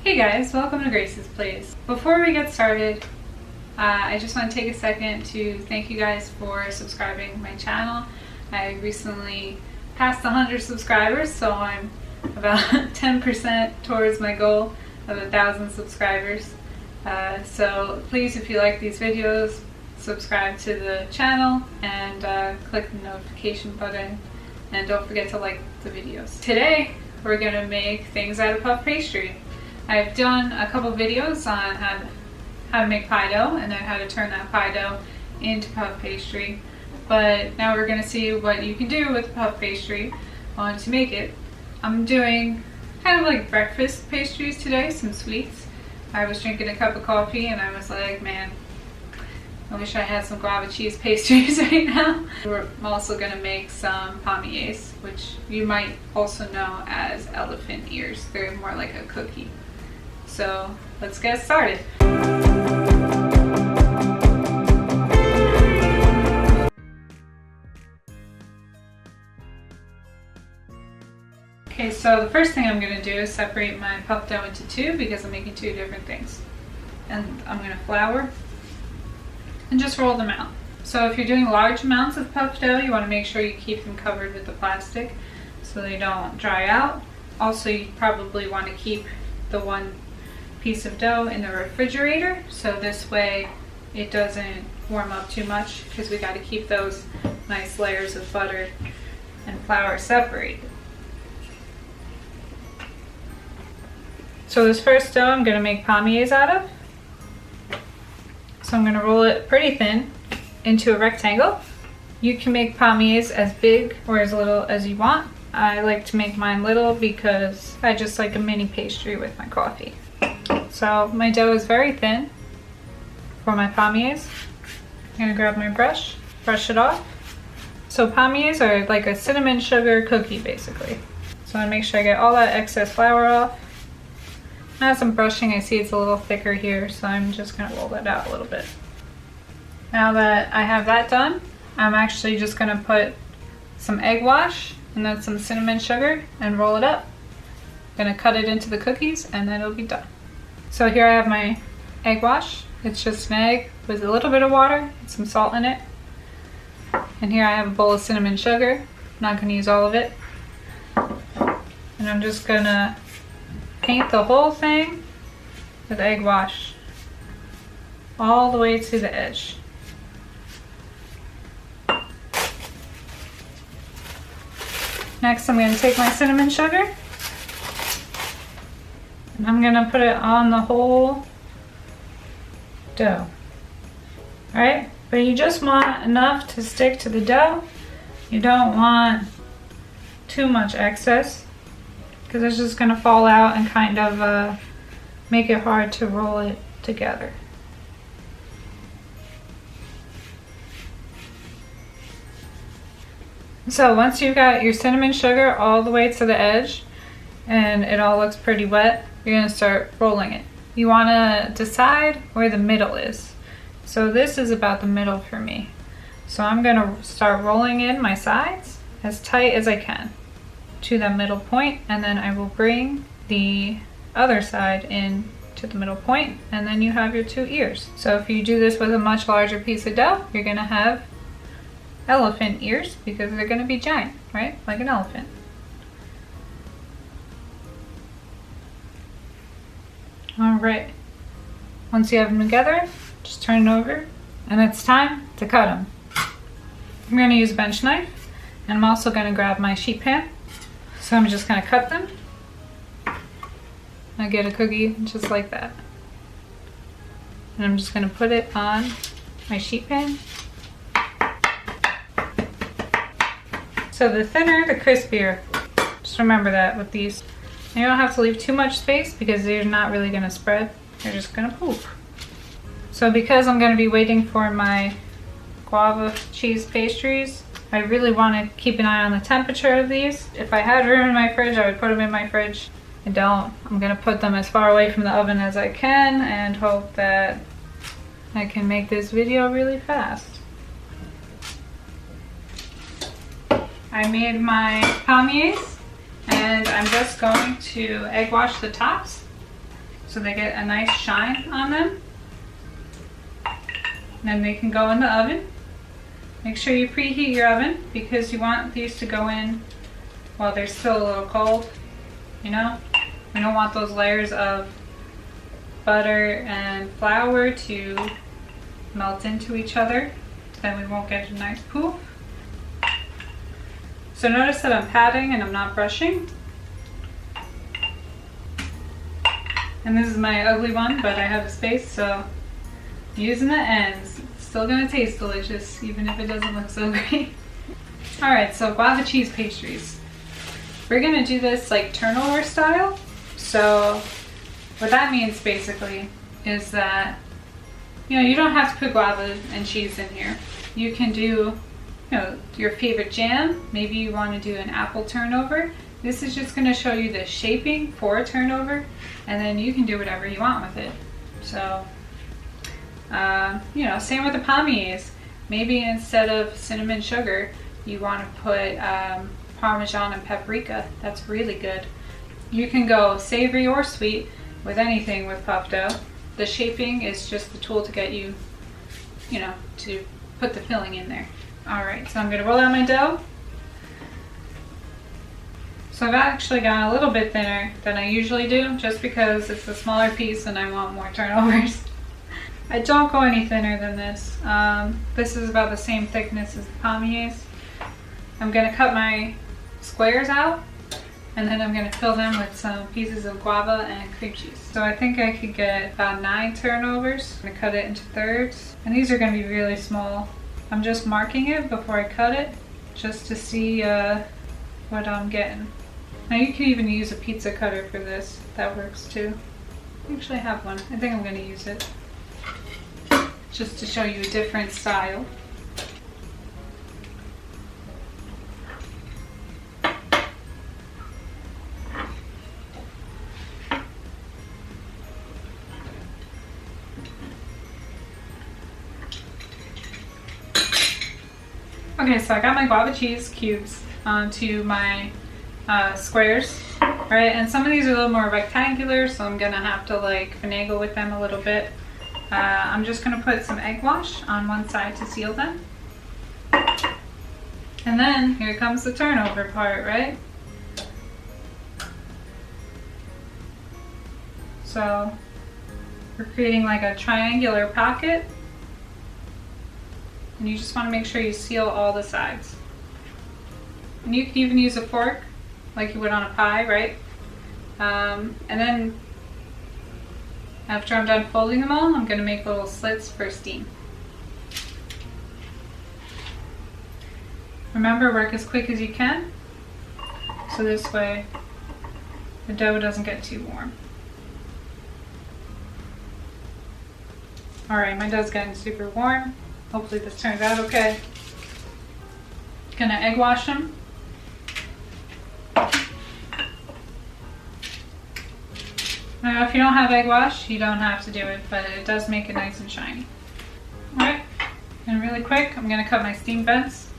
Hey guys, welcome to Grace's Place. Before we get started, I just want to take a second to thank you guys for subscribing to my channel. I recently passed 100 subscribers, so I'm about 10% towards my goal of 1,000 subscribers. So please, if you like these videos, subscribe to the channel and click the notification button, and don't forget to like the videos. Today we're going to make things out of puff pastry. I've done a couple videos on how to make pie dough and then how to turn that pie dough into puff pastry, but now we're going to see what you can do with puff pastry to make it. I'm doing kind of like breakfast pastries today, some sweets. I was drinking a cup of coffee and I was like, man, I wish I had some guava cheese pastries right now. We're also going to make some palmiers, which you might also know as elephant ears. They're more like a cookie. So let's get started. Okay, so the first thing I'm going to do is separate my puff dough into two because I'm making two different things. And I'm going to flour and just roll them out. So if you're doing large amounts of puff dough, you want to make sure you keep them covered with the plastic so they don't dry out. Also, you probably want to keep the one piece of dough in the refrigerator so this way it doesn't warm up too much, because we got to keep those nice layers of butter and flour separated. So this first dough I'm going to make palmiers out of. So I'm going to roll it pretty thin into a rectangle. You can make palmiers as big or as little as you want. I like to make mine little because I just like a mini pastry with my coffee. So my dough is very thin for my palmiers. I'm going to grab my brush it off. So palmiers are like a cinnamon sugar cookie basically. So I make sure I get all that excess flour off. As I'm brushing, I see it's a little thicker here, so I'm just going to roll that out a little bit. Now that I have that done, I'm actually just going to put some egg wash and then some cinnamon sugar and roll it up. I'm going to cut it into the cookies and then it'll be done. So here I have my egg wash. It's just an egg with a little bit of water and some salt in it. And here I have a bowl of cinnamon sugar. I'm not going to use all of it. And I'm just going to paint the whole thing with egg wash all the way to the edge. Next, I'm going to take my cinnamon sugar and I'm going to put it on the whole dough. Alright, but you just want enough to stick to the dough. You don't want too much excess, because it's just going to fall out and kind of make it hard to roll it together. So once you've got your cinnamon sugar all the way to the edge and it all looks pretty wet, you're going to start rolling it. You want to decide where the middle is. So this is about the middle for me. So I'm going to start rolling in my sides as tight as I can to the middle point, and then I will bring the other side in to the middle point, and then you have your two ears. So if you do this with a much larger piece of dough, you're going to have elephant ears because they're going to be giant, right? Like an elephant. Alright, once you have them together, just turn it over and it's time to cut them. I'm going to use a bench knife, and I'm also going to grab my sheet pan. So I'm just going to cut them. I get a cookie just like that. And I'm just going to put it on my sheet pan. So the thinner, the crispier. Just remember that with these. And you don't have to leave too much space because they're not really going to spread. They're just going to poof. So because I'm going to be waiting for my guava cheese pastries, I really want to keep an eye on the temperature of these. If I had room in my fridge, I would put them in my fridge. I don't. I'm going to put them as far away from the oven as I can and hope that I can make this video really fast. I made my palmiers and I'm just going to egg wash the tops. so they get a nice shine on them. And then they can go in the oven. Make sure you preheat your oven because you want these to go in while they're still a little cold. You know, we don't want those layers of butter and flour to melt into each other. Then we won't get a nice poof. So notice that I'm patting and I'm not brushing. And this is my ugly one, but I have a space, so I'm using the ends. It's still gonna taste delicious, even if it doesn't look so great. Alright, so guava cheese pastries. We're gonna do this like turnover style. So what that means basically is that, you know, you don't have to put guava and cheese in here. You can do, you know, your favorite jam. Maybe you want to do an apple turnover. This is just going to show you the shaping for a turnover, and then you can do whatever you want with it. So, you know, same with the Palmiers. Maybe instead of cinnamon sugar, you want to put Parmesan and paprika. That's really good. You can go savory or sweet with anything with puff dough. The shaping is just the tool to get you, you know, to put the filling in there. Alright, so I'm going to roll out my dough. So I've actually gone a little bit thinner than I usually do, just because it's a smaller piece and I want more turnovers. I don't go any thinner than this. This is about the same thickness as the Palmiers. I'm going to cut my squares out, and then I'm going to fill them with some pieces of guava and cream cheese. So I think I could get about 9 turnovers. I'm going to cut it into thirds. And these are going to be really small. I'm just marking it before I cut it, just to see what I'm getting. Now you can even use a pizza cutter for this. That works too. I actually have one. I think I'm going to use it, just to show you a different style. Okay, so I got my guava cheese cubes onto my squares, right? And some of these are a little more rectangular, so I'm gonna have to like finagle with them a little bit. I'm just gonna put some egg wash on one side to seal them. And then here comes the turnover part, right? So we're creating like a triangular pocket. And you just want to make sure you seal all the sides. And you can even use a fork like you would on a pie, right? And then after I'm done folding them all, I'm going to make little slits for steam. Remember, work as quick as you can, so this way the dough doesn't get too warm. Alright, my dough's getting super warm. Hopefully this turns out okay. Gonna egg wash them. Now if you don't have egg wash, you don't have to do it, but it does make it nice and shiny. Alright, and really quick, I'm gonna cut my steam vents.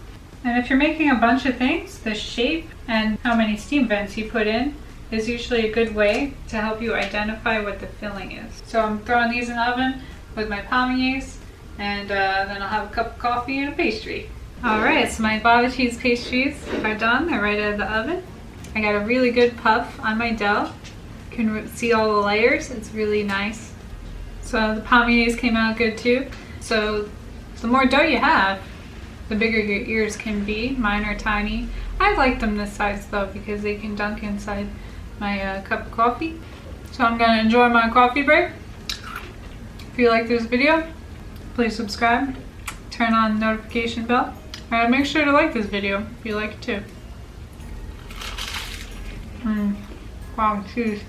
And if you're making a bunch of things, the shape and how many steam vents you put in is usually a good way to help you identify what the filling is. So I'm throwing these in the oven with my Palmiers, and then I'll have a cup of coffee and a pastry. Alright, so my guava cheese pastries are done. They're right out of the oven. I got a really good puff on my dough. You can see all the layers. It's really nice. So the Palmiers came out good too. So the more dough you have, the bigger your ears can be. Mine are tiny. I like them this size though because they can dunk inside my cup of coffee. So I'm going to enjoy my coffee break. If you like this video, please subscribe, turn on the notification bell, and make sure to like this video if you like it too. Wow, cheese.